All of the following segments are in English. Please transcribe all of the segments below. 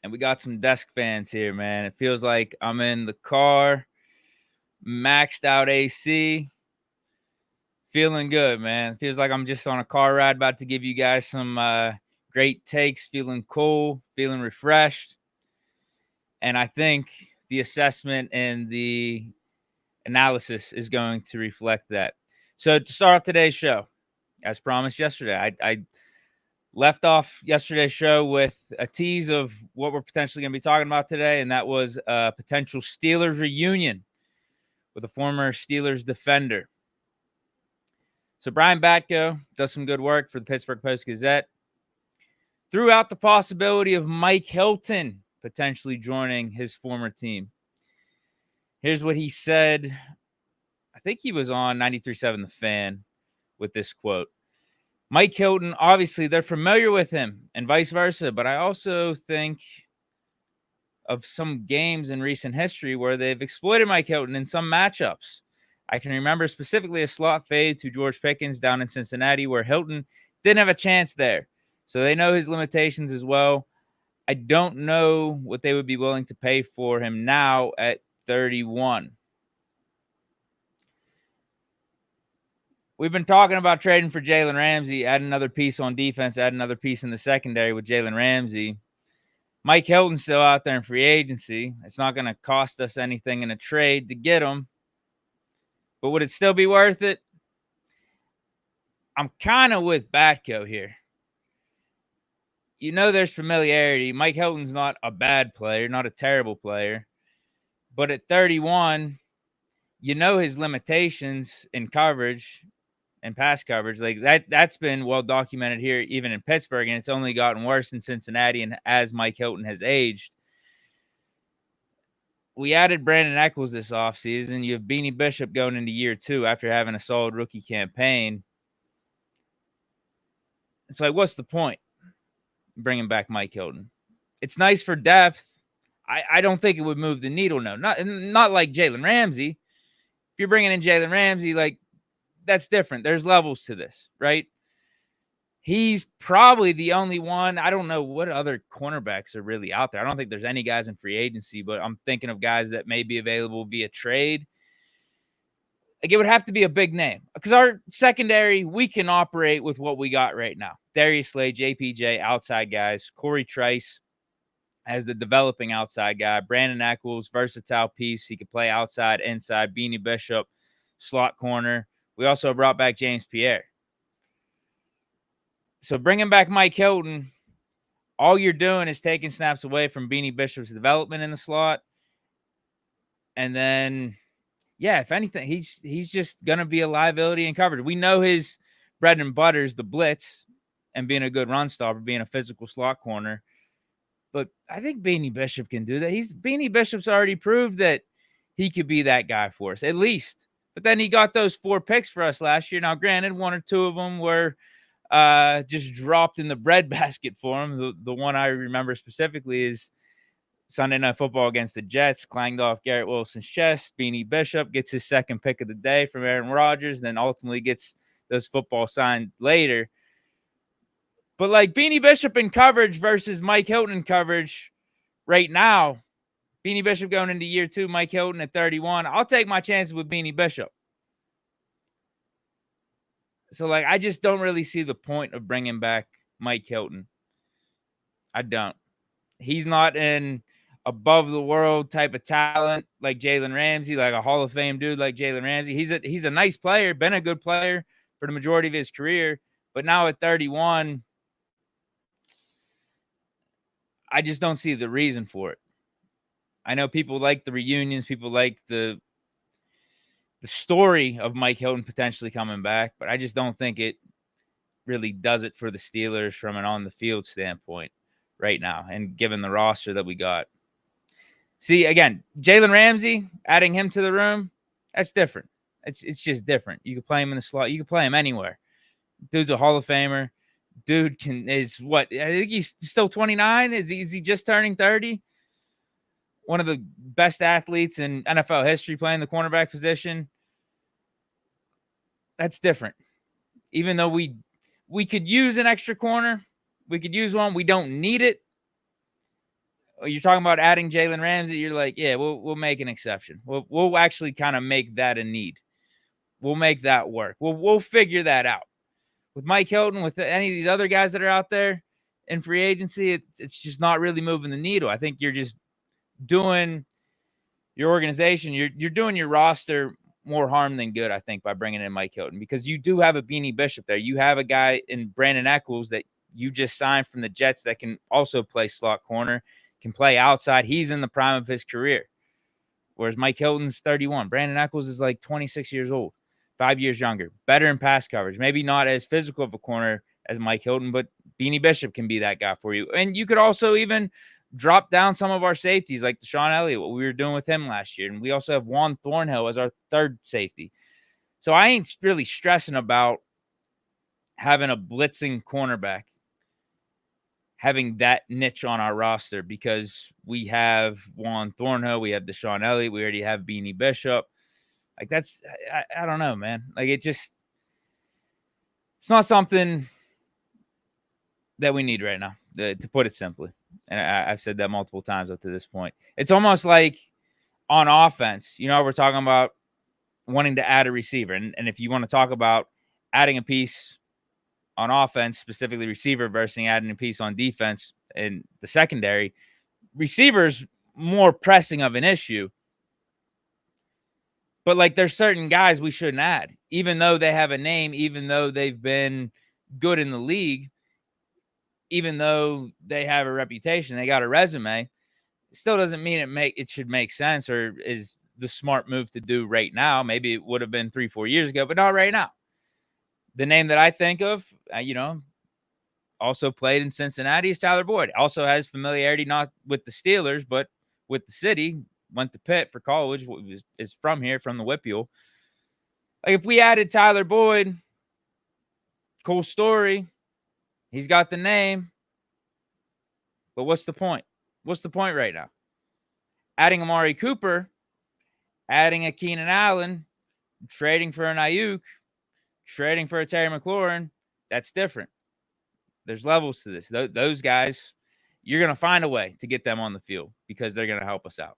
and we got some desk fans here, man. It feels like I'm in the car, maxed out AC, feeling good, man. Feels like I'm just on a car ride, about to give you guys some great takes, feeling cool, feeling refreshed. And I think the assessment and the analysis is going to reflect that. So to start off today's show, as promised yesterday, I left off yesterday's show with a tease of what we're potentially going to be talking about today, and that was a potential Steelers reunion with a former Steelers defender. So Brian Batko does some good work for the Pittsburgh Post-Gazette. Threw out the possibility of Mike Hilton potentially joining his former team. Here's what he said. I think he was on 93.7 The Fan with this quote. Mike Hilton, obviously, they're familiar with him and vice versa, but I also think of some games in recent history where they've exploited Mike Hilton in some matchups. I can remember specifically a slot fade to George Pickens down in Cincinnati where Hilton didn't have a chance there. So they know his limitations as well. I don't know what they would be willing to pay for him now at 31. We've been talking about trading for Jalen Ramsey, add another piece on defense, add another piece in the secondary with Jalen Ramsey. Mike Hilton's still out there in free agency. It's not going to cost us anything in a trade to get him. But would it still be worth it? I'm kind of with Batko here. You know there's familiarity. Mike Hilton's not a bad player, not a terrible player. But at 31, you know his limitations in coverage and pass coverage. Like that's been well documented here, even in Pittsburgh, and it's only gotten worse in Cincinnati and as Mike Hilton has aged. We added Brandon Echols this offseason. You have Beanie Bishop going into year 2 after having a solid rookie campaign. It's like, what's the point bringing back Mike Hilton? It's nice for depth. I don't think it would move the needle, no. Not like Jalen Ramsey. If you're bringing in Jalen Ramsey, like, that's different. There's levels to this, right? He's probably the only one. I don't know what other cornerbacks are really out there. I don't think there's any guys in free agency, but I'm thinking of guys that may be available via trade. Like, it would have to be a big name because our secondary, we can operate with what we got right now. Darius Slay, JPJ, outside guys. Corey Trice as the developing outside guy. Brandon Echols, versatile piece. He could play outside, inside. Beanie Bishop, slot corner. We also brought back James Pierre. So bringing back Mike Hilton, all you're doing is taking snaps away from Beanie Bishop's development in the slot. And then, yeah, if anything, he's just going to be a liability in coverage. We know his bread and butter is the blitz and being a good run stopper, being a physical slot corner. But I think Beanie Bishop can do that. Beanie Bishop's already proved that he could be that guy for us, at least. But then he got those 4 picks for us last year. Now, granted, 1 or 2 of them were just dropped in the breadbasket for him. The one I remember specifically is Sunday Night Football against the Jets, clanged off Garrett Wilson's chest. Beanie Bishop gets his second pick of the day from Aaron Rodgers, then ultimately gets those football signed later. But like Beanie Bishop in coverage versus Mike Hilton in coverage right now, Beanie Bishop going into year 2, Mike Hilton at 31. I'll take my chances with Beanie Bishop. So, like, I just don't really see the point of bringing back Mike Hilton. I don't. He's not an above-the-world type of talent like Jalen Ramsey, like a Hall of Fame dude like Jalen Ramsey. He's a nice player, been a good player for the majority of his career. But now at 31, I just don't see the reason for it. I know people like the reunions, people like the story of Mike Hilton potentially coming back, but I just don't think it really does it for the Steelers from an on-the-field standpoint right now, and given the roster that we got. See, again, Jalen Ramsey, adding him to the room, that's different. It's just different. You can play him in the slot. You can play him anywhere. Dude's a Hall of Famer. Dude is what? I think he's still 29. Is he just turning 30? One of the best athletes in NFL history playing the cornerback position. That's different. Even though we could use an extra corner, we could use one. We don't need it. you're talking about adding Jalen Ramsey, you're like, yeah, we'll make an exception. We'll actually kind of make that a need. We'll make that work. We'll figure that out. With Mike Hilton, with any of these other guys that are out there in free agency, it's just not really moving the needle. I think you're just doing your organization, you're doing your roster more harm than good, I think, by bringing in Mike Hilton, because you do have a Beanie Bishop there. You have a guy in Brandon Echols that you just signed from the Jets that can also play slot corner, can play outside. He's in the prime of his career, whereas Mike Hilton's 31. Brandon Echols is like 26 years old, 5 years younger, better in pass coverage. Maybe not as physical of a corner as Mike Hilton, but Beanie Bishop can be that guy for you. And you could also even drop down some of our safeties like Deshaun Elliott, what we were doing with him last year. And we also have Juan Thornhill as our third safety. So I ain't really stressing about having a blitzing cornerback, having that niche on our roster, because we have Juan Thornhill, we have Deshaun Elliott, we already have Beanie Bishop. Like that's, I don't know, man. Like it's not something that we need right now, to put it simply. And I've said that multiple times up to this point. It's almost like on offense, we're talking about wanting to add a receiver. And if you want to talk about adding a piece on offense, specifically receiver, versus adding a piece on defense in the secondary, receivers more pressing of an issue. But like there's certain guys we shouldn't add, even though they have a name, even though they've been good in the league, even though they have a reputation, they got a resume. It still doesn't mean it should make sense or is the smart move to do right now. Maybe it would have been 3-4 years ago, but not right now. The name that I think of, also played in Cincinnati, is Tyler Boyd. Also has familiarity not with the Steelers, but with the city. Went to Pitt for college, is from here, from the Whippeal. Like if we added Tyler Boyd, cool story. He's got the name. But what's the point? What's the point right now? Adding Amari Cooper, adding a Keenan Allen, trading for an Ayuk, trading for a Terry McLaurin, that's different. There's levels to this. Those guys, you're going to find a way to get them on the field because they're going to help us out.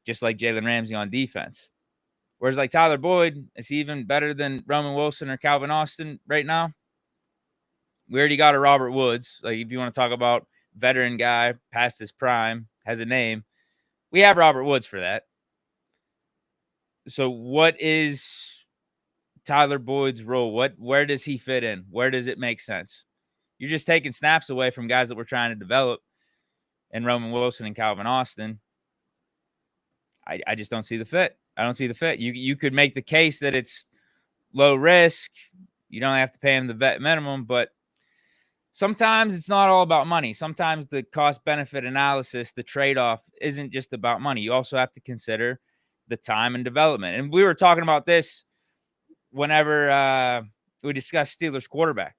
Just like Jalen Ramsey on defense. Whereas like Tyler Boyd, is he even better than Roman Wilson or Calvin Austin right now? We already got a Robert Woods. Like if you want to talk about veteran guy past his prime, has a name, we have Robert Woods for that. So what is Tyler Boyd's role? Where does he fit in? Where does it make sense? You're just taking snaps away from guys that we're trying to develop in Roman Wilson and Calvin Austin. I just don't see the fit. I don't see the fit. You could make the case that it's low risk. You don't have to pay him the vet minimum, but sometimes it's not all about money. Sometimes the cost-benefit analysis, the trade-off, isn't just about money. You also have to consider the time and development. And we were talking about this whenever we discussed Steelers quarterback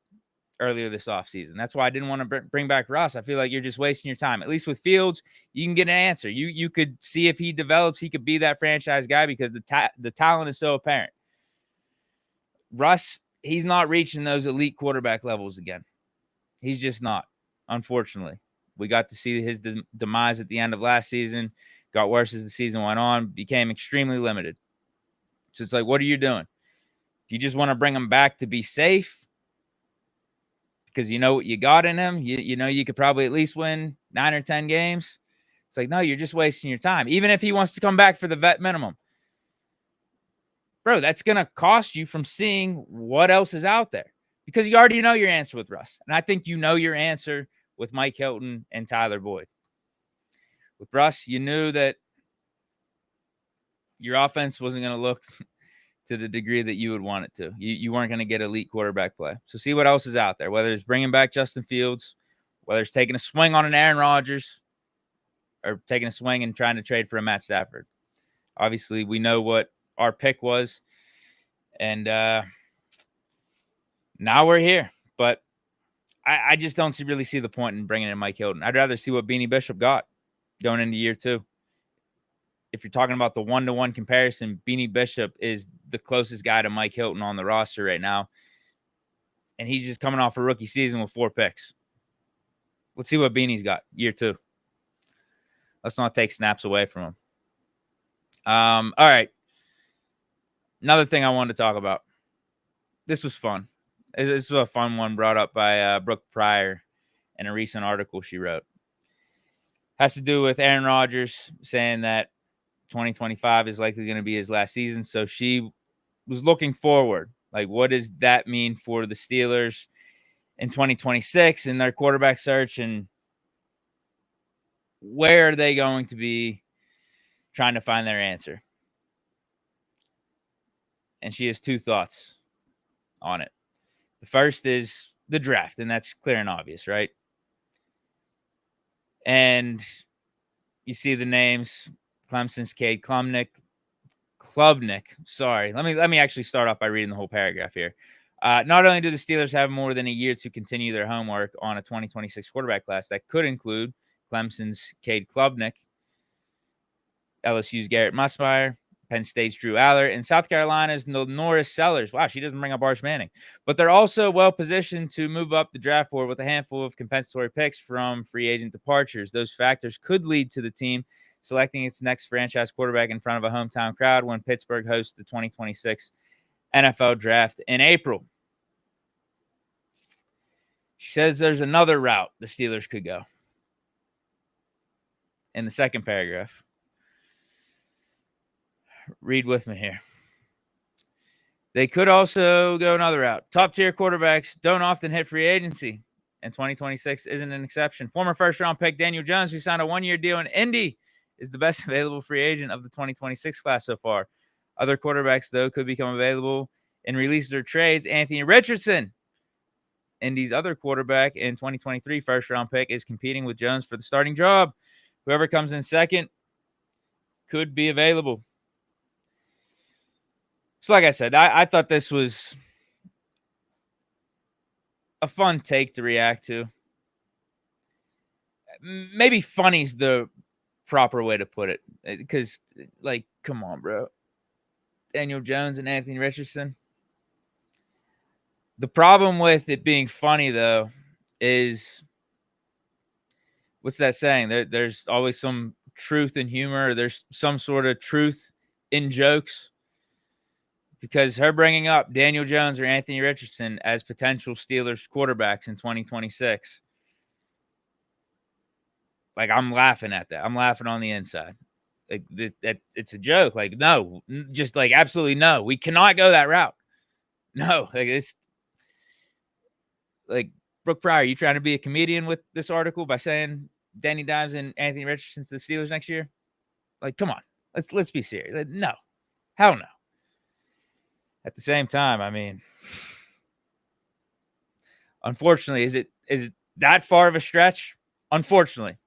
earlier this offseason. That's why I didn't want to bring back Russ. I feel like you're just wasting your time. At least with Fields, you can get an answer. You could see if he develops, he could be that franchise guy because the talent is so apparent. Russ, he's not reaching those elite quarterback levels again. He's just not, unfortunately. We got to see his demise at the end of last season. Got worse as the season went on. Became extremely limited. So it's like, what are you doing? Do you just want to bring him back to be safe? Because you know what you got in him. You know you could probably at least win 9 or 10 games. It's like, no, you're just wasting your time. Even if he wants to come back for the vet minimum. Bro, that's going to cost you from seeing what else is out there. Because you already know your answer with Russ. And I think you know your answer with Mike Hilton and Tyler Boyd. With Russ, you knew that your offense wasn't going to look to the degree that you would want it to. You weren't going to get elite quarterback play. So see what else is out there, whether it's bringing back Justin Fields, whether it's taking a swing on an Aaron Rodgers, or taking a swing and trying to trade for a Matt Stafford. Obviously, we know what our pick was, and now we're here. But I just don't really see the point in bringing in Mike Hilton. I'd rather see what Beanie Bishop got going into year 2. If you're talking about the one-to-one comparison, Beanie Bishop is the closest guy to Mike Hilton on the roster right now. And he's just coming off a rookie season with 4 picks. Let's see what Beanie's got year 2. Let's not take snaps away from him. All right. Another thing I wanted to talk about. This was fun. This was a fun one brought up by Brooke Pryor in a recent article she wrote. Has to do with Aaron Rodgers saying that 2025 is likely going to be his last season. So she was looking forward. Like, what does that mean for the Steelers in 2026 in their quarterback search? And where are they going to be trying to find their answer? And she has two thoughts on it. The first is the draft, and that's clear and obvious, right? And you see the names: Clemson's Cade Klubnik. Sorry, let me actually start off by reading the whole paragraph here. Not only do the Steelers have more than a year to continue their homework on a 2026 quarterback class that could include Clemson's Cade Klubnik, LSU's Garrett Musmeyer, Penn State's Drew Aller, and South Carolina's Norris Sellers. Wow, she doesn't bring up Arch Manning. But they're also well positioned to move up the draft board with a handful of compensatory picks from free agent departures. Those factors could lead to the team selecting its next franchise quarterback in front of a hometown crowd when Pittsburgh hosts the 2026 NFL draft in April. She says there's another route the Steelers could go. In the second paragraph. Read with me here. They could also go another route. Top-tier quarterbacks don't often hit free agency, and 2026 isn't an exception. Former first-round pick Daniel Jones, who signed a one-year deal in Indy, is the best available free agent of the 2026 class so far. Other quarterbacks, though, could become available in releases or trades. Anthony Richardson, Indy's other quarterback and 2023 first-round pick, is competing with Jones for the starting job. Whoever comes in second could be available. So like I said, I thought this was a fun take to react to. Maybe funny's the proper way to put it. Because, like, come on, bro. Daniel Jones and Anthony Richardson. The problem with it being funny, though, is what's that saying? There's always some truth in humor. Or there's some sort of truth in jokes. Because her bringing up Daniel Jones or Anthony Richardson as potential Steelers quarterbacks in 2026, like, I'm laughing at that. I'm laughing on the inside. Like, it's a joke. Like, no, just like absolutely no. We cannot go that route. No, like it's like Brooke Pryor. You trying to be a comedian with this article by saying Danny Dimes and Anthony Richardson to the Steelers next year? Like, come on, let's be serious. Like, no, hell no. At the same time, I mean, unfortunately, is it that far of a stretch? Unfortunately.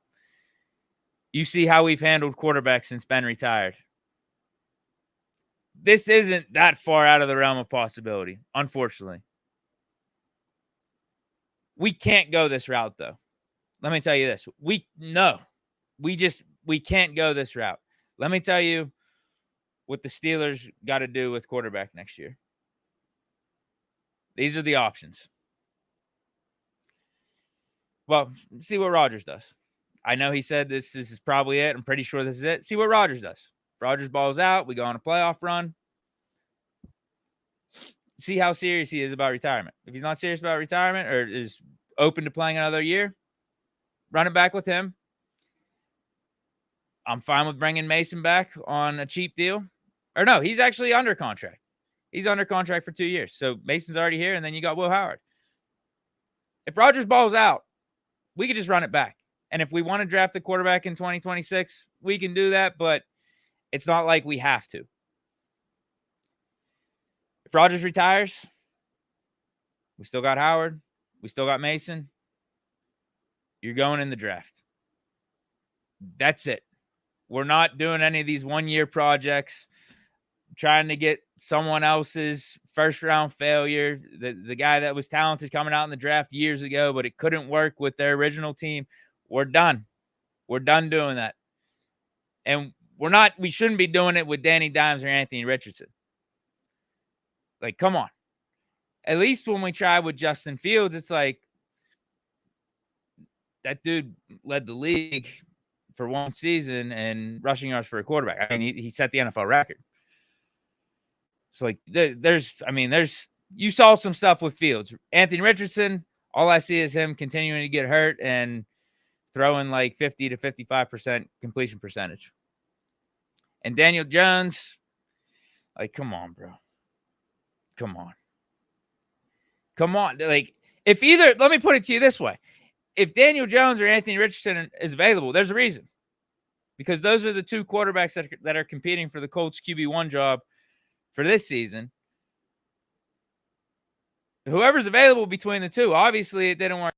You see how we've handled quarterbacks since Ben retired. This isn't that far out of the realm of possibility, unfortunately. We can't go this route, though. Let me tell you this. We can't go this route. Let me tell you what the Steelers got to do with quarterback next year. These are the options. Well, see what Rodgers does. I know he said this is probably it. I'm pretty sure this is it. See what Rodgers does. If Rodgers balls out, we go on a playoff run. See how serious he is about retirement. If he's not serious about retirement or is open to playing another year, run it back with him. I'm fine with bringing Mason back on a cheap deal. Or no, he's actually under contract. He's under contract for 2 years. So Mason's already here, and then you got Will Howard. If Rodgers balls out, we could just run it back. And if we want to draft a quarterback in 2026, we can do that, but it's not like we have to. If Rodgers retires, we still got Howard. We still got Mason. You're going in the draft. That's it. We're not doing any of these one-year projects, trying to get someone else's first-round failure, the guy that was talented coming out in the draft years ago, but it couldn't work with their original team. We're done. We're done doing that. And we shouldn't be doing it with Danny Dimes or Anthony Richardson. Like, come on. At least when we tried with Justin Fields, it's like that dude led the league for one season in rushing yards for a quarterback. I mean, he set the NFL record. So, like, you saw some stuff with Fields. Anthony Richardson, all I see is him continuing to get hurt and throwing like 50 to 55% completion percentage. And Daniel Jones, like, come on, bro. Come on. Like, let me put it to you this way. If Daniel Jones or Anthony Richardson is available, there's a reason. Because those are the two quarterbacks that are competing for the Colts QB1 job for this season. Whoever's available between the two, obviously it didn't work.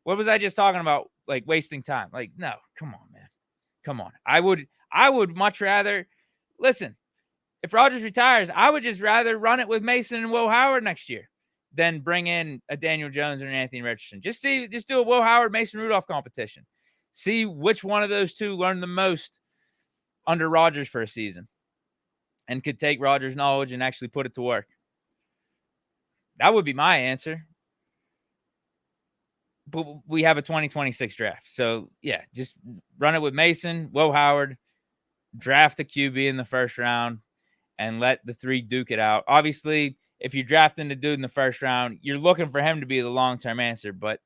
What was I just talking about? Like, wasting time. Like, no, come on, man. Come on. I would much rather, listen, if Rodgers retires, I would just rather run it with Mason and Will Howard next year than bring in a Daniel Jones or an Anthony Richardson. Just do a Will Howard, Mason Rudolph competition. See which one of those two learned the most under Rodgers for a season and could take Rodgers' knowledge and actually put it to work. That would be my answer. But we have a 2026 draft. So, yeah, just run it with Mason, Will Howard, draft a QB in the first round, and let the three duke it out. Obviously, if you're drafting the dude in the first round, you're looking for him to be the long-term answer. But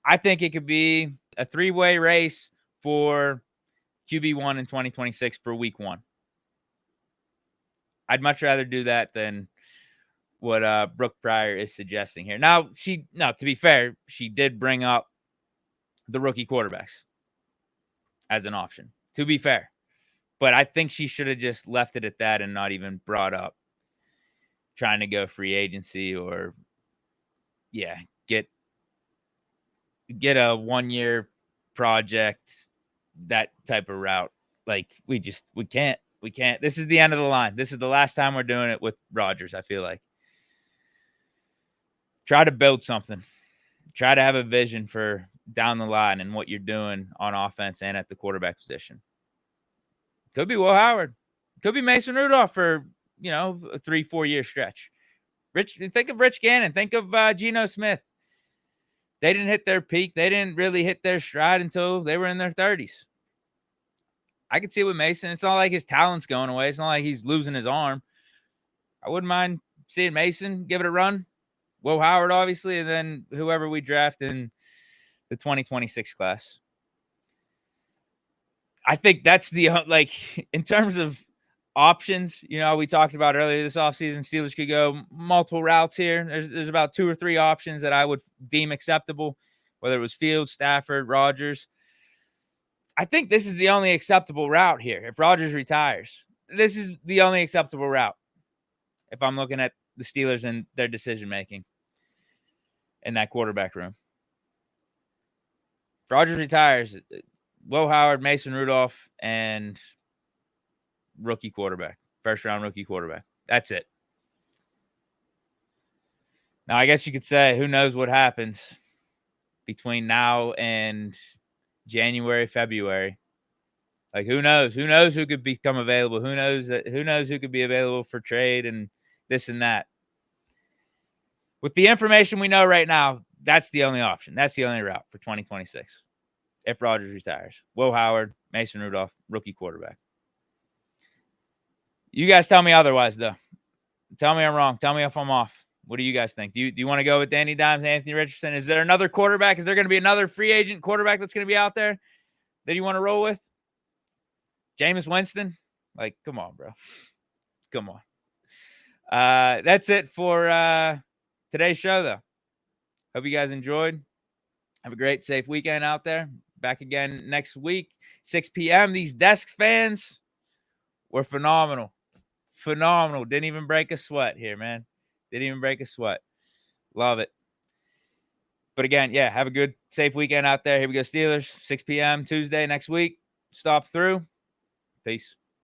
I think it could be a three-way race for QB1 in 2026 for week 1. I'd much rather do that than what Brooke Pryor is suggesting here. Now, to be fair, she did bring up the rookie quarterbacks as an option, to be fair. But I think she should have just left it at that and not even brought up trying to go free agency or, get a 1-year project, that type of route. Like, we can't. This is the end of the line. This is the last time we're doing it with Rodgers, I feel like. Try to build something. Try to have a vision for down the line and what you're doing on offense and at the quarterback position. Could be Will Howard. Could be Mason Rudolph for, a 3-4 year stretch. Think of Rich Gannon. Think of Geno Smith. They didn't hit their peak. They didn't really hit their stride until they were in their 30s. I could see it with Mason. It's not like his talent's going away. It's not like he's losing his arm. I wouldn't mind seeing Mason give it a run. Will Howard, obviously, and then whoever we draft in the 2026 class. I think that's in terms of options, we talked about earlier this offseason, Steelers could go multiple routes here. There's about 2 or 3 options that I would deem acceptable, whether it was Fields, Stafford, Rodgers. I think this is the only acceptable route here. If Rodgers retires, this is the only acceptable route. If I'm looking at the Steelers and their decision-making in that quarterback room. If Rodgers retires, Will Howard, Mason Rudolph, and rookie quarterback. First-round rookie quarterback. That's it. Now, I guess you could say, who knows what happens between now and January, February. Like, who knows? Who knows who could become available? Who knows who could be available for trade and this and that. With the information we know right now, that's the only option. That's the only route for 2026. If Rodgers retires. Will Howard, Mason Rudolph, rookie quarterback. You guys tell me otherwise, though. Tell me I'm wrong. Tell me if I'm off. What do you guys think? Do you want to go with Danny Dimes, Anthony Richardson? Is there another quarterback? Is there going to be another free agent quarterback that's going to be out there that you want to roll with? Jameis Winston? Like, come on, bro. Come on. That's it for today's show, though. Hope you guys enjoyed. Have a great, safe weekend out there. Back again next week, 6 p.m. These Desks fans were phenomenal. Phenomenal. Didn't even break a sweat here, man. Didn't even break a sweat. Love it. But again, have a good, safe weekend out there. Here we go, Steelers, 6 p.m. Tuesday next week. Stop through. Peace.